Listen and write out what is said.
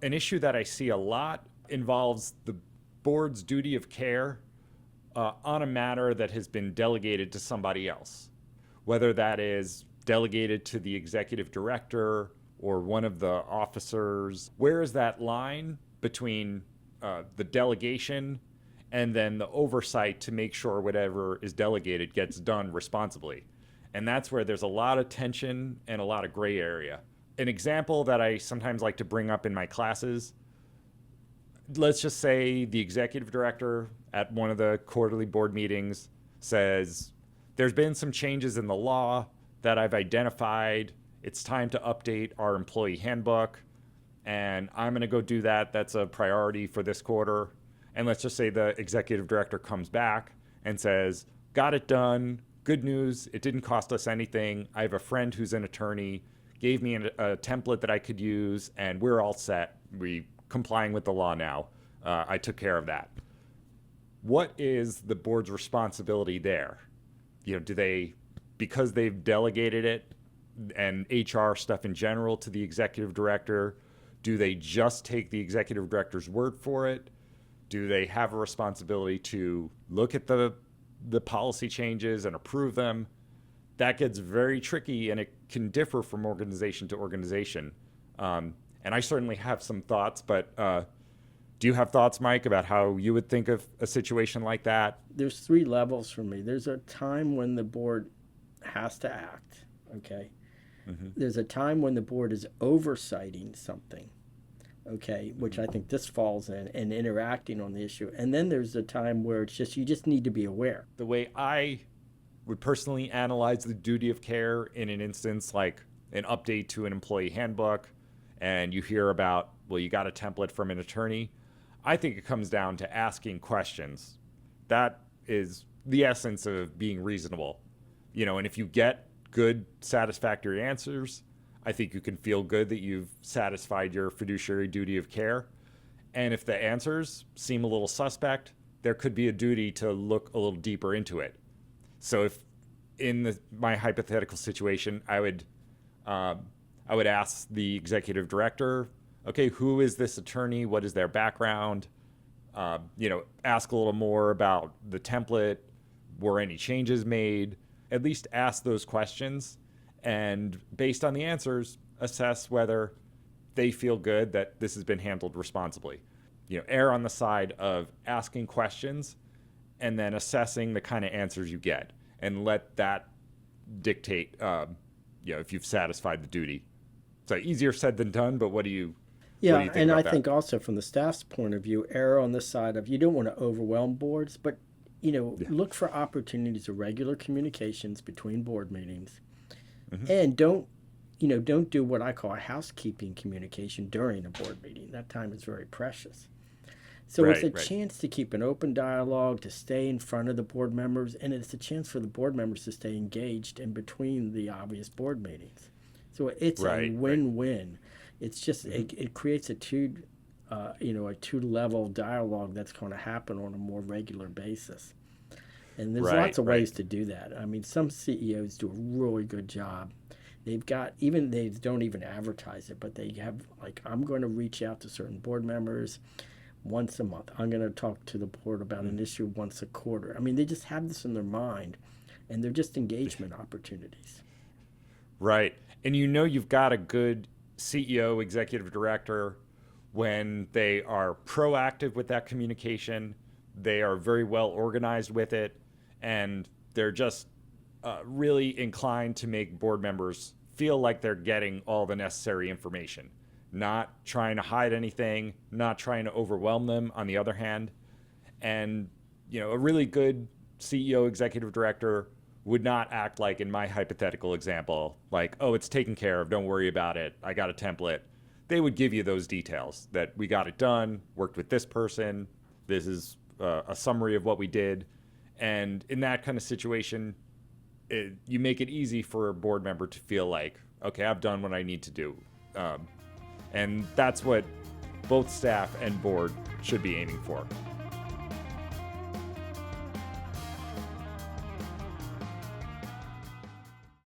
An issue that I see a lot involves the board's duty of care on a matter that has been delegated to somebody else, whether that is delegated to the executive director or one of the officers. Where is that line between the delegation and then the oversight to make sure whatever is delegated gets done responsibly? And that's where there's a lot of tension and a lot of gray area. An example that I sometimes like to bring up in my classes, let's just say the executive director at one of the quarterly board meetings says, there's been some changes in the law that I've identified. It's time to update our employee handbook, and I'm going to go do that. That's a priority for this quarter. And let's just say the executive director comes back and says, got it done. Good news. It didn't cost us anything. I have a friend who's an attorney, gave me a template that I could use, and we're all set. We complying with the law now. I took care of that. What is the board's responsibility there? Do they, because they've delegated it and HR stuff in general to the executive director, do they just take the executive director's word for it? Do they have a responsibility to look at the policy changes and approve them? That gets very tricky, and it can differ from organization to organization. And I certainly have some thoughts, but do you have thoughts, Mike, about how you would think of a situation like that? There's 3 levels for me. There's a time when the board has to act, okay? Mm-hmm. There's a time when the board is oversighting something, okay, which I think this falls in, and interacting on the issue. And then there's a time where it's just, you just need to be aware. The way I would personally analyze the duty of care in an instance like an update to an employee handbook, and you hear about, well, you got a template from an attorney, I think it comes down to asking questions. That is the essence of being reasonable. And if you get good, satisfactory answers, I think you can feel good that you've satisfied your fiduciary duty of care. And if the answers seem a little suspect, there could be a duty to look a little deeper into it. So if in my hypothetical situation, I would ask the executive director, okay, who is this attorney? What is their background? Ask a little more about the template. Were any changes made? At least ask those questions, and based on the answers, assess whether they feel good that this has been handled responsibly. Err on the side of asking questions and then assessing the kind of answers you get, and let that dictate, if you've satisfied the duty. So easier said than done, but what do you think and about I that? think also from the staff's point of view, err on the side of, you don't want to overwhelm boards, but look for opportunities of regular communications between board meetings, mm-hmm. and don't do what I call a housekeeping communication during a board meeting. That time is very precious. So it's a chance to keep an open dialogue, to stay in front of the board members, and it's a chance for the board members to stay engaged in between the obvious board meetings. So it's a win-win. It's just, mm-hmm. it creates a two-level dialogue that's going to happen on a more regular basis. And there's lots of ways to do that. I mean, some CEOs do a really good job. They've got, they don't even advertise it, but they have, I'm going to reach out to certain board members once a month. I'm going to talk to the board about an issue once a quarter. I mean, they just have this in their mind, and they're just engagement opportunities. Right. And you've got a good CEO, executive director, when they are proactive with that communication, they are very well organized with it, and they're just really inclined to make board members feel like they're getting all the necessary information, not trying to hide anything, not trying to overwhelm them on the other hand. And, a really good CEO, executive director would not act like, in my hypothetical example, like, oh, it's taken care of, don't worry about it, I got a template. They would give you those details that we got it done, worked with this person, this is a summary of what we did. And in that kind of situation, you make it easy for a board member to feel like, okay, I've done what I need to do. And that's what both staff and board should be aiming for.